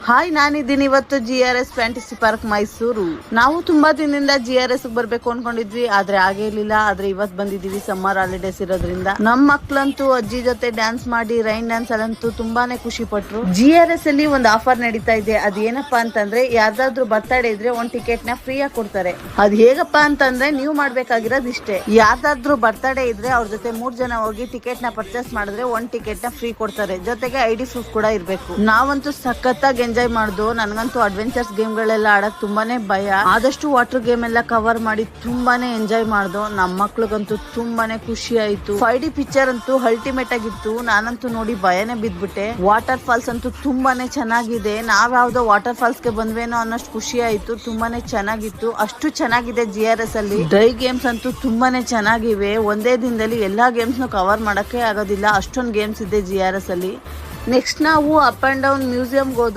Hi, ನಾನಿದ್ದೀನಿ ಇವತ್ತು GRS fantasy park Mysuru. ನಾವು ತುಂಬಾ ದಿನದಿಂದ GRS ಬರ್ಬೇಕು ಅನ್ಕೊಂಡಿದ್ವಿ, ಆದ್ರೆ ಆಗಿರ್ಲಿಲ್ಲ. ಆದ್ರೆ ಇವತ್ ಬಂದಿದೀವಿ, ಸಮ್ಮರ್ ಹಾಲಿಡೇಸ್ ಇರೋದ್ರಿಂದ. ನಮ್ ಮಕ್ಳಂತೂ ಅಜ್ಜಿ ಜೊತೆ ಡ್ಯಾನ್ಸ್ ಮಾಡಿ ರೈನ್ ಡ್ಯಾನ್ಸ್ ಅಲ್ಲಂತೂ ತುಂಬಾನೇ ಖುಷಿ ಪಟ್ರು. GRS ಅಲ್ಲಿ ಒಂದು ಆಫರ್ ನಡೀತಾ ಇದೆ. ಅದೇನಪ್ಪಾ ಅಂತಂದ್ರೆ, ಯಾರ್ದಾದ್ರು ಬರ್ತಡೇ ಇದ್ರೆ ಒಂದ್ ಟಿಕೆಟ್ ನ ಫ್ರೀ ಆಗಿ ಕೊಡ್ತಾರೆ. ಅದ್ ಹೇಗಪ್ಪಾ ಅಂತಂದ್ರೆ, ನೀವು ಮಾಡ್ಬೇಕಾಗಿರೋದು ಇಷ್ಟೇ. ಯಾರ್ದಾದ್ರು ಬರ್ತಡೇ ಇದ್ರೆ ಅವ್ರ ಜೊತೆ 3 ಜನ ಹೋಗಿ ಟಿಕೆಟ್ ನ ಪರ್ಚೇಸ್ ಮಾಡಿದ್ರೆ ಒಂದ್ ಟಿಕೆಟ್ ನ ಫ್ರೀ ಕೊಡ್ತಾರೆ. ಜೊತೆಗೆ ID ಪ್ರೂಫ್ ಕೂಡ ಇರ್ಬೇಕು. ನಾವಂತೂ ಸಖತ್ತಾಗಿ ಎಂಜಾಯ್ ಮಾಡ್ದು. ನನ್ಗಂತೂ ಅಡ್ವೆಂಚರ್ಸ್ ಗೇಮ್ ಗಳೆಲ್ಲ ಆಡಕ್ ತುಂಬಾನೇ ಭಯ. ಆದಷ್ಟು ವಾಟರ್ ಗೇಮ್ ಎಲ್ಲ ಕವರ್ ಮಾಡಿ ತುಂಬಾನೇ ಎಂಜಾಯ್ ಮಾಡ್ದು. ನಮ್ಮ ಮಕ್ಳಿಗಂತೂ ತುಂಬಾನೇ ಖುಷಿ ಆಯ್ತು. 5D ಪಿಕ್ಚರ್ ಅಂತೂ ಅಲ್ಟಿಮೇಟ್ ಆಗಿತ್ತು. ನಾನಂತೂ ನೋಡಿ ಭಯನೇ ಬಿದ್ಬಿಟ್ಟೆ. ವಾಟರ್ ಫಾಲ್ಸ್ ಅಂತೂ ತುಂಬಾನೇ ಚೆನ್ನಾಗಿದೆ. ನಾವ್ ಯಾವ್ದೋ ವಾಟರ್ ಫಾಲ್ಸ್ ಗೆ ಬಂದ್ವೇನೋ ಅನ್ನೋಷ್ಟು ಖುಷಿ ಆಯ್ತು. ತುಂಬಾನೇ ಚೆನ್ನಾಗಿತ್ತು. ಅಷ್ಟು ಚೆನ್ನಾಗಿದೆ GRS ಅಲ್ಲಿ. ಡ್ರೈ ಗೇಮ್ಸ್ ಅಂತೂ ತುಂಬಾನೇ ಚೆನ್ನಾಗಿವೆ. ಒಂದೇ ದಿನದಲ್ಲಿ ಎಲ್ಲಾ ಗೇಮ್ಸ್ ನ ಕವರ್ ಮಾಡಕ್ಕೆ ಆಗೋದಿಲ್ಲ, ಅಷ್ಟೊಂದು ಗೇಮ್ಸ್ ಇದೆ GRS ಅಲ್ಲಿ. ನೆಕ್ಸ್ಟ್ ನಾವು ಅಪ್ ಅಂಡ್ ಡೌನ್ ಮ್ಯೂಸಿಯಂ ಹೋದು.